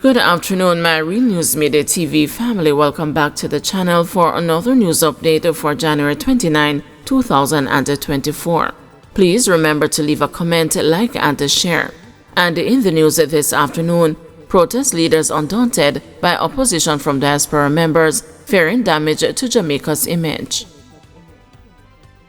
Good afternoon, my Real News Midday TV family. Welcome back to the channel for another news update for January 29, 2024. Please remember to leave a comment, like, and share. And in the news this afternoon, protest leaders undaunted by opposition from diaspora members fearing damage to Jamaica's image.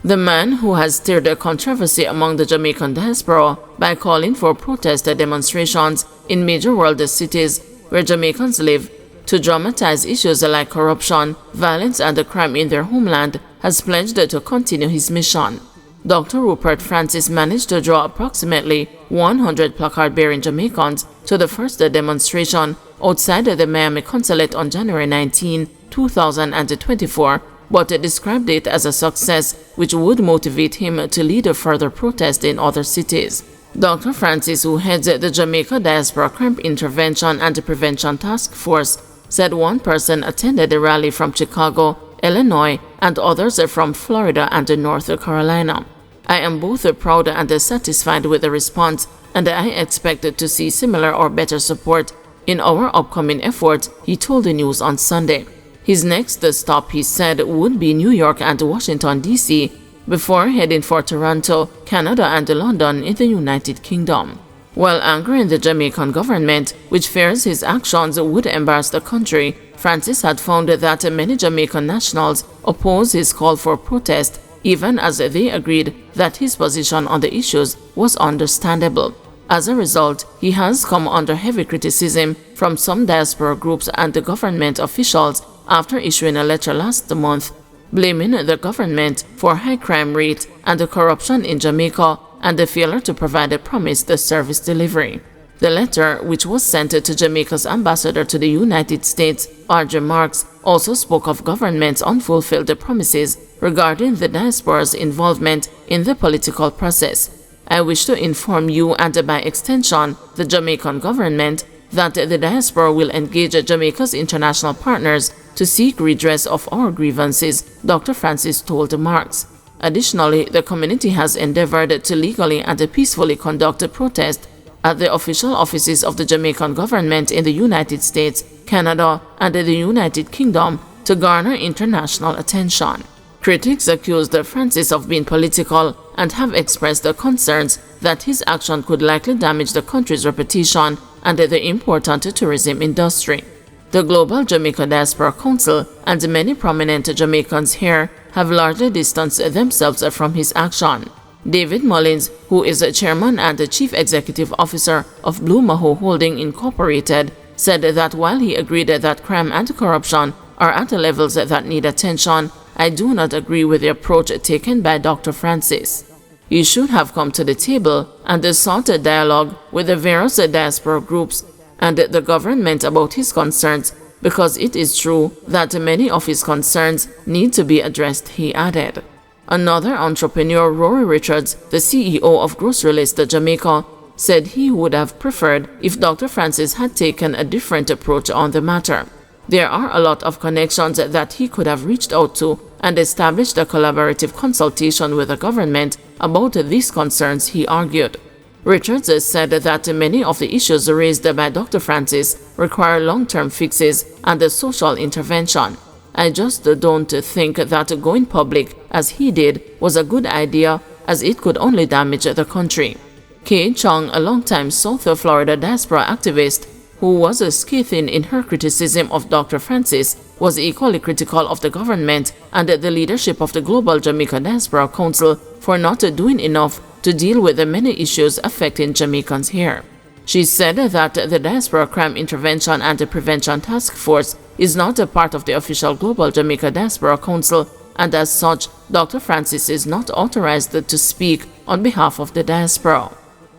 The man who has stirred a controversy among the Jamaican diaspora by calling for protest demonstrations in major world cities where Jamaicans live to dramatize issues like corruption, violence, and crime in their homeland has pledged to continue his mission. Dr. Rupert Francis managed to draw approximately 100 placard-bearing Jamaicans to the first demonstration outside the Miami consulate on January 19, 2024, but described it as a success which would motivate him to lead a further protest in other cities. Dr. Francis, who heads the Jamaica Diaspora Crime Intervention and Prevention Task Force, said one person attended the rally from Chicago, Illinois, and others from Florida and North Carolina. I am both proud and satisfied with the response, and I expect to see similar or better support in our upcoming efforts, he told the news on Sunday. His next stop, he said, would be New York and Washington, D.C., before heading for Toronto, Canada, and London in the United Kingdom. While angering the Jamaican government, which fears his actions would embarrass the country, Francis had found that many Jamaican nationals oppose his call for protest, even as they agreed that his position on the issues was understandable. As a result, he has come under heavy criticism from some diaspora groups and the government officials after issuing a letter last month blaming the government for high crime rate and the corruption in Jamaica and the failure to provide a promised service delivery. The letter, which was sent to Jamaica's ambassador to the United States, R.J. Marks, also spoke of government's unfulfilled promises regarding the diaspora's involvement in the political process. I wish to inform you and by extension the Jamaican government that the diaspora will engage Jamaica's international partners to seek redress of our grievances, Dr. Francis told Marks. Additionally, the community has endeavored to legally and peacefully conduct a protest at the official offices of the Jamaican government in the United States, Canada, and the United Kingdom to garner international attention. Critics accused Francis of being political and have expressed concerns that his action could likely damage the country's reputation and the important tourism industry. The Global Jamaica Diaspora Council and many prominent Jamaicans here have largely distanced themselves from his action. David Mullins, who is chairman and chief executive officer of Blue Maho Holding Incorporated, said that while he agreed that crime and corruption are at levels that need attention, I do not agree with the approach taken by Dr. Francis. He should have come to the table and sought a dialogue with the various diaspora groups and the government about his concerns, because it is true that many of his concerns need to be addressed, he added. Another entrepreneur, Rory Richards, the CEO of Grocery List Jamaica, said he would have preferred if Dr. Francis had taken a different approach on the matter. There are a lot of connections that he could have reached out to and established a collaborative consultation with the government about these concerns, he argued. Richards said that many of the issues raised by Dr. Francis require long-term fixes and a social intervention. I just don't think that going public, as he did, was a good idea, as it could only damage the country. Kay Chung, a longtime South Florida diaspora activist, who was scathing in her criticism of Dr. Francis, was equally critical of the government and the leadership of the Global Jamaica Diaspora Council for not doing enough to deal with the many issues affecting Jamaicans here. She said that the Diaspora Crime Intervention and Prevention Task Force is not a part of the official Global Jamaica Diaspora Council, and as such, Dr. Francis is not authorized to speak on behalf of the diaspora.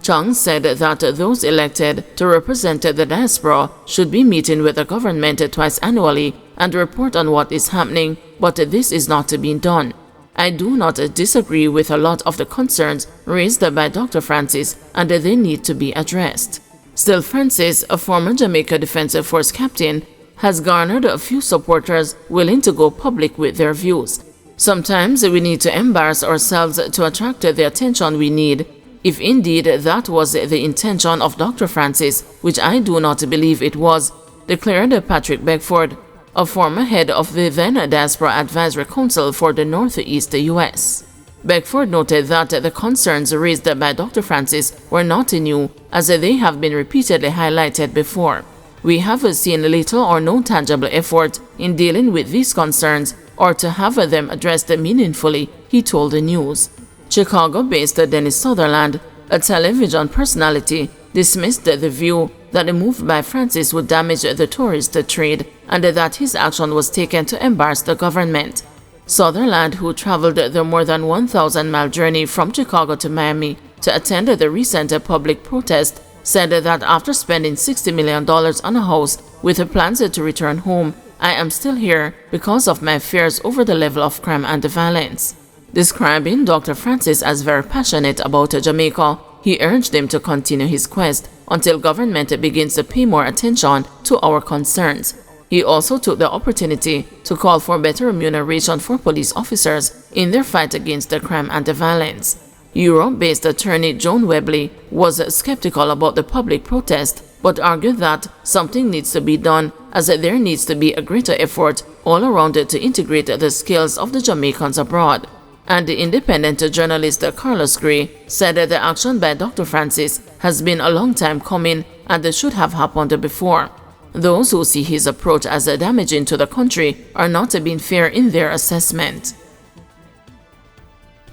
Chung said that those elected to represent the diaspora should be meeting with the government twice annually and report on what is happening, but this is not being done. I do not disagree with a lot of the concerns raised by Dr. Francis, and they need to be addressed. Still, Francis, a former Jamaica Defense Force captain, has garnered a few supporters willing to go public with their views. Sometimes we need to embarrass ourselves to attract the attention we need. if indeed that was the intention of Dr. Francis, which I do not believe it was, declared Patrick Beckford, a former head of the then Diaspora Advisory Council for the Northeast U.S. Beckford noted that the concerns raised by Dr. Francis were not new, as they have been repeatedly highlighted before. We have seen little or no tangible effort in dealing with these concerns or to have them addressed meaningfully, he told the news. Chicago-based Dennis Sutherland, a television personality, dismissed the view that the move by Francis would damage the tourist trade and that his action was taken to embarrass the government. Sutherland, who traveled the more than 1,000-mile journey from Chicago to Miami to attend the recent public protest, said that after spending $60 million on a house with plans to return home, I am still here because of my fears over the level of crime and violence. Describing Dr. Francis as very passionate about Jamaica, he urged him to continue his quest until government begins to pay more attention to our concerns. He also took the opportunity to call for better remuneration for police officers in their fight against the crime and the violence. Europe-based attorney Joan Webley was skeptical about the public protest, but argued that something needs to be done, as there needs to be a greater effort all around to integrate the skills of the Jamaicans abroad. And the independent journalist Carlos Gray said that the action by Dr. Francis has been a long time coming and should have happened before. Those who see his approach as damaging to the country are not being fair in their assessment.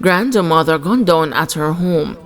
Grandmother gunned down at her home.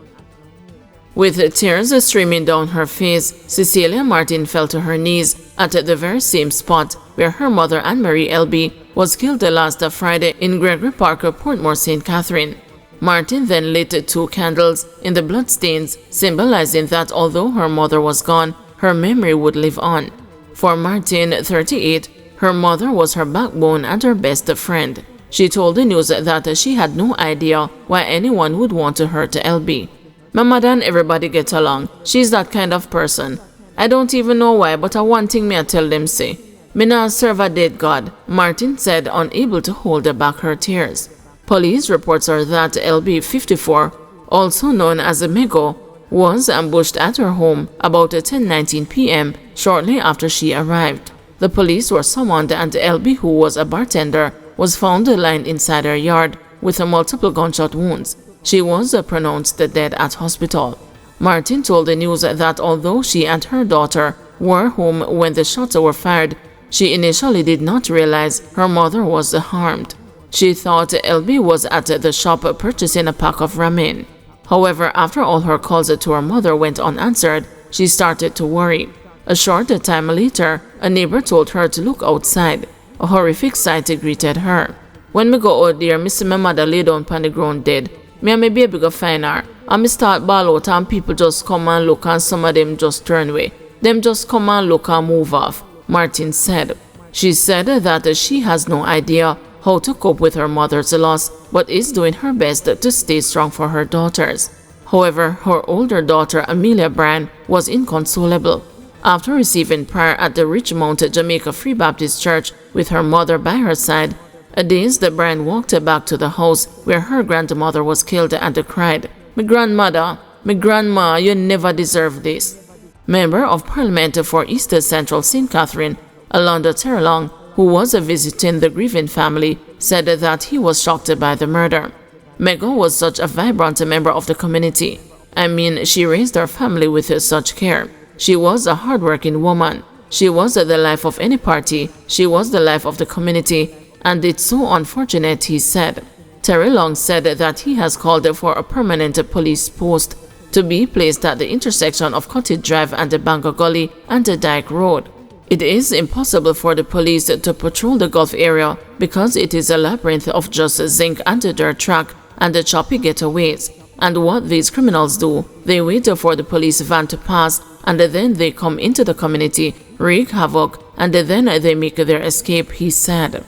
With tears streaming down her face, Cecilia Martin fell to her knees at the very same spot where her mother, Anne-Marie Elby, was killed last Friday in Gregory Park, Portmore, St. Catherine. Martin then lit 2 candles in the bloodstains, symbolizing that although her mother was gone, her memory would live on. For Martin, 38, her mother was her backbone and her best friend. She told the news that she had no idea why anyone would want to hurt Elby. My mother and everybody get along. She's that kind of person. I don't even know why, but one thing me I tell them say. Me nah serve a dead God, Martin said, unable to hold back her tears. Police reports are that Elby, 54, also known as Mego, was ambushed at her home about 10:19 p.m. shortly after she arrived. The police were summoned and Elby, who was a bartender, was found lying inside her yard with multiple gunshot wounds. She was pronounced dead at hospital. Martin told the news that although she and her daughter were home when the shots were fired, she initially did not realize her mother was harmed. She thought Elby was at the shop purchasing a pack of ramen. However, after all her calls to her mother went unanswered, she started to worry. A short time later, a neighbor told her to look outside. A horrific sight greeted her. When me go out there, me see my mother lay down on the ground dead. Me and my baby go find her. And me start ball out and people just come and look and some of them just turn away. Them just come and look and move off, Martin said. She said that she has no idea how to cope with her mother's loss, but is doing her best to stay strong for her daughters. However, her older daughter, Amelia Bryan, was inconsolable. After receiving prayer at the Richmond, Jamaica Free Baptist Church with her mother by her side, a dazed Bryan walked back to the house where her grandmother was killed and cried, "My grandmother, my grandma, you never deserve this." Member of Parliament for East Central St. Catherine, Alonda Terrelong, who was visiting the grieving family, said that he was shocked by the murder. Mego was such a vibrant member of the community. I mean, she raised her family with such care. She was a hardworking woman. She was the life of any party. She was the life of the community. And it's so unfortunate, he said. Terry Long said that he has called for a permanent police post to be placed at the intersection of Cottage Drive and the Bangor Gully and the Dyke Road. It is impossible for the police to patrol the Gulf area because it is a labyrinth of just zinc and a dirt track and the choppy getaways. And what these criminals do, they wait for the police van to pass and then they come into the community, wreak havoc, and then they make their escape, he said.